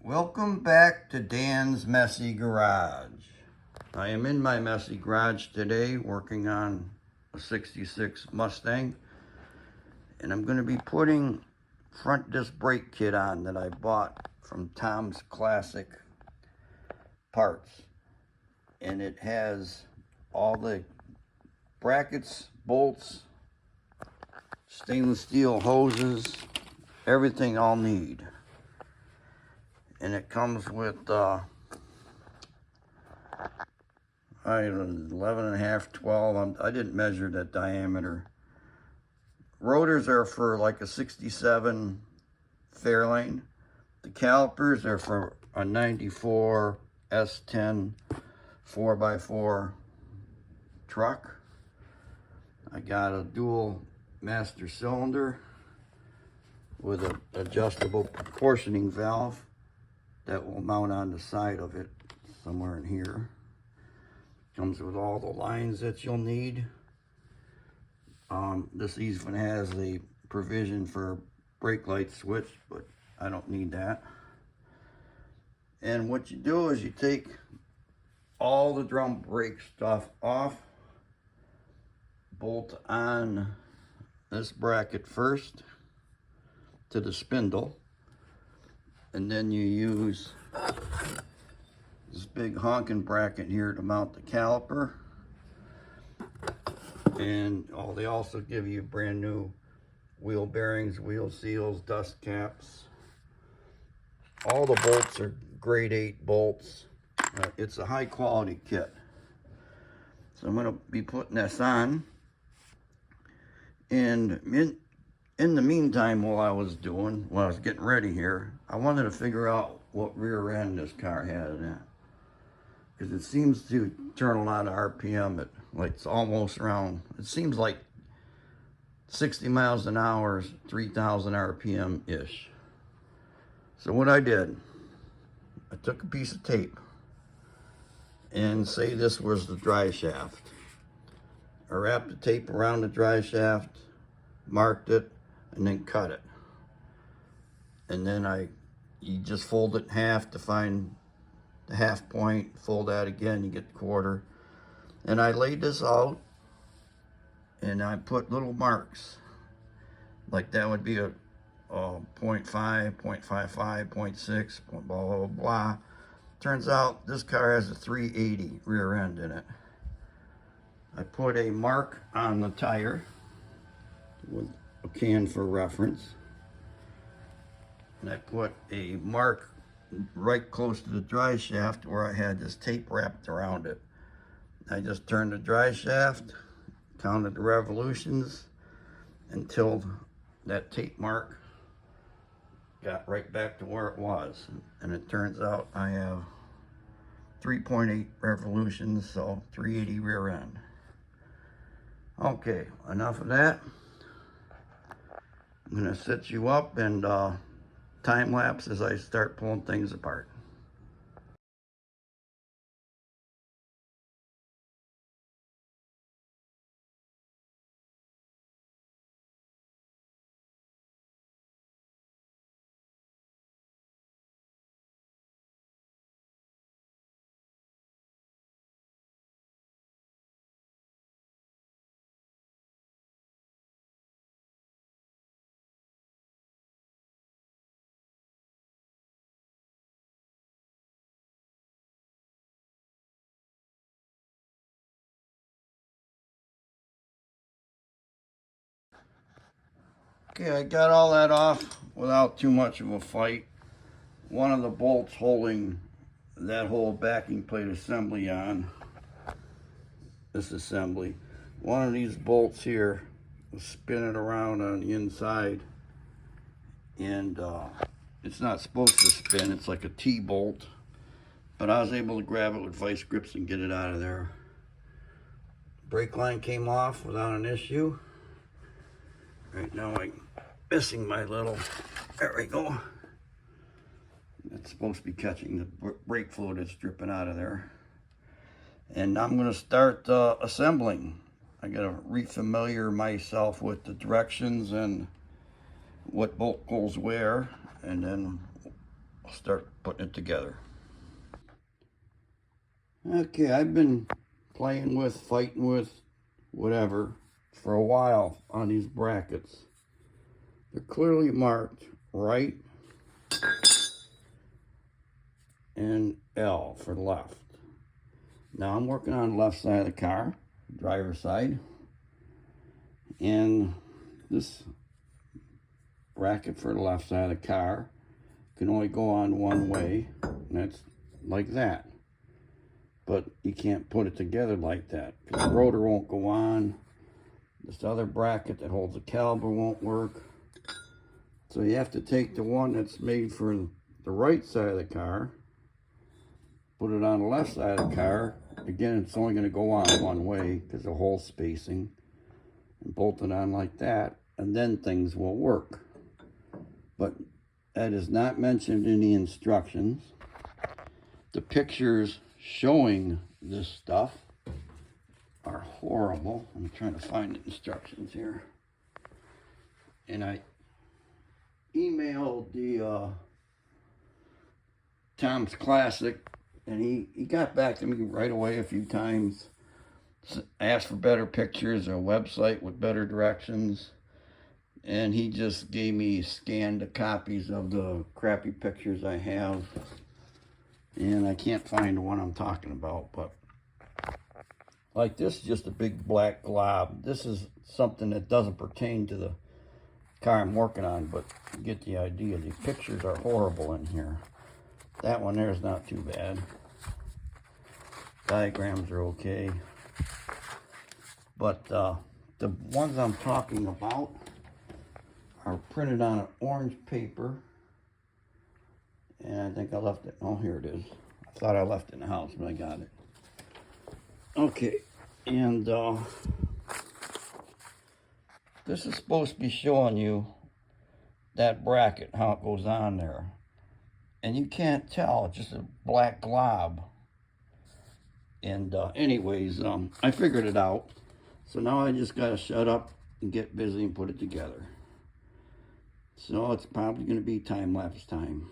Welcome back to Dan's Messy Garage. I am in my messy garage today working on a 66 Mustang, and I'm going to be putting front disc brake kit on that I bought from Tom's Classic Parts. And it has all the brackets, bolts, stainless steel hoses, everything I'll need. And it comes with 11 and a half, 12. I didn't measure that diameter. Rotors are for like a 67 Fairlane. The calipers are for a 94 S10 4x4 truck. I got a dual master cylinder with an adjustable proportioning valve that will mount on the side of it somewhere in here. Comes with all the lines that you'll need. This even has a provision for brake light switch, but I don't need that. And what you do is you take all the drum brake stuff off, bolt on this bracket first to the spindle, and then you use this big honking bracket here to mount the caliper. And they also give you brand new wheel bearings, wheel seals, dust caps. All the bolts are grade 8 bolts. It's a high quality kit. So I'm going to be putting this on. And in the meantime, while I was getting ready here, I wanted to figure out what rear end this car had in it. Because it seems to turn a lot of RPM at, like, it's almost around, it seems like 60 miles an hour, 3,000 RPM-ish. So what I did, I took a piece of tape and say this was the drive shaft. I wrapped the tape around the drive shaft, marked it, and then cut it. And then you just fold it in half to find the half point, fold that again, you get the quarter. And I laid this out and I put little marks. Like that would be a 0.5, 0.55, 0.6, blah, blah, blah, blah. Turns out this car has a 380 rear end in it. I put a mark on the tire with a can for reference. And I put a mark right close to the drive shaft where I had this tape wrapped around it. I just turned the drive shaft, counted the revolutions until that tape mark got right back to where it was. And it turns out I have 3.8 revolutions, so 380 rear end. Okay, enough of that. I'm gonna set you up and time lapse as I start pulling things apart. Okay, I got all that off without too much of a fight. One of the bolts holding that whole backing plate assembly on, this assembly, one of these bolts here was spinning around on the inside, and it's not supposed to spin. It's like a T-bolt, but I was able to grab it with vice grips and get it out of there. Brake line came off without an issue. Right now I'm missing my little, there we go. It's supposed to be catching the brake fluid that's dripping out of there. And I'm going to start assembling. I got to refamiliar myself with the directions and what bolt goes where, and then I'll start putting it together. Okay, I've been playing with, fighting with, whatever, for a while on these brackets. They're clearly marked right and L for left. Now I'm working on the left side of the car, driver's side, and this bracket for the left side of the car can only go on one way, and that's like that. But you can't put it together like that because the rotor won't go on. This other bracket that holds the caliper won't work. So you have to take the one that's made for the right side of the car, put it on the left side of the car. Again, it's only going to go on one way because of hole spacing, and bolt it on like that, and then things will work. But that is not mentioned in the instructions. The pictures showing this stuff are horrible. I'm trying to find the instructions here. And I emailed the Tom's Classic, and he got back to me right away a few times. Asked for better pictures, a website with better directions. And he just gave me scanned copies of the crappy pictures I have. And I can't find the one I'm talking about, but like this is just a big black glob. This is something that doesn't pertain to the car I'm working on, but you get the idea. The pictures are horrible in here. That one there is not too bad. Diagrams are okay. But the ones I'm talking about are printed on an orange paper. And I think I left it. Oh, here it is. I thought I left it in the house, but I got it. Okay, and this is supposed to be showing you that bracket, how it goes on there. And you can't tell, it's just a black glob. And anyways, I figured it out. So now I just gotta shut up and get busy and put it together. So it's probably gonna be time-lapse time.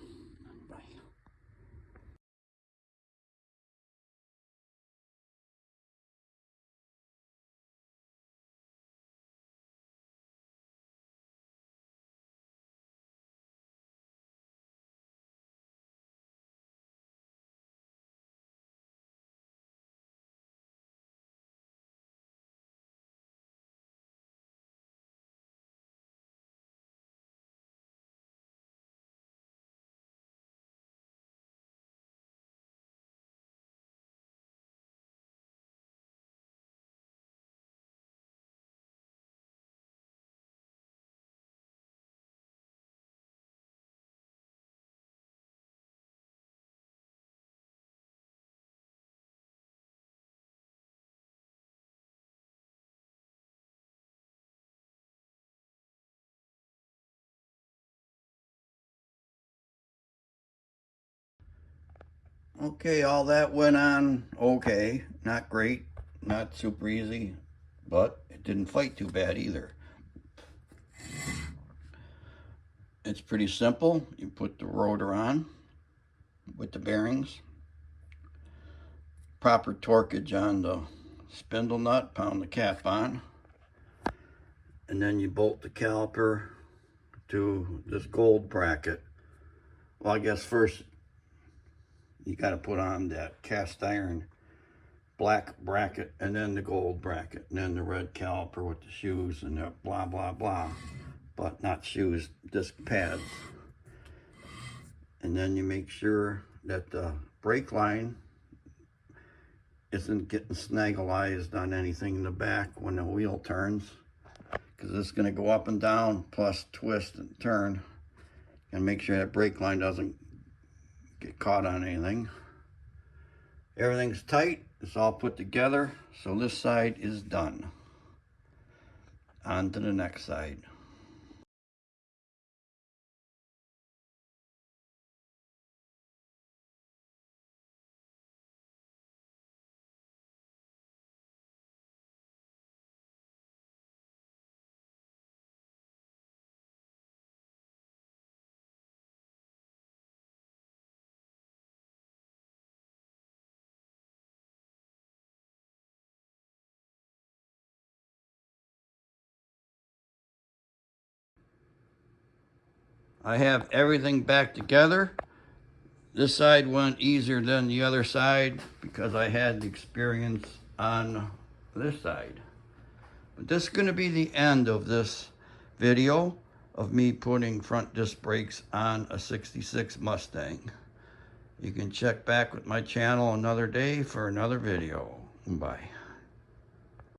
Okay, all that went on okay. Not great, not super easy, but it didn't fight too bad either. It's pretty simple. You put the rotor on with the bearings, proper torquage on the spindle nut, pound the cap on, and then you bolt the caliper to this gold bracket. Well, I guess first you got to put on that cast iron black bracket, and then the gold bracket, and then the red caliper with the shoes and the blah blah blah, but not shoes, disc pads. And then you make sure that the brake line isn't getting snaggleized on anything in the back when the wheel turns, because it's going to go up and down plus twist and turn, and make sure that brake line doesn't get caught on anything. Everything's tight, it's all put together, so this side is done. On to the next side. I have everything back together. This side went easier than the other side because I had the experience on this side. But this is going to be the end of this video of me putting front disc brakes on a 66 Mustang. You can check back with my channel another day for another video. Bye.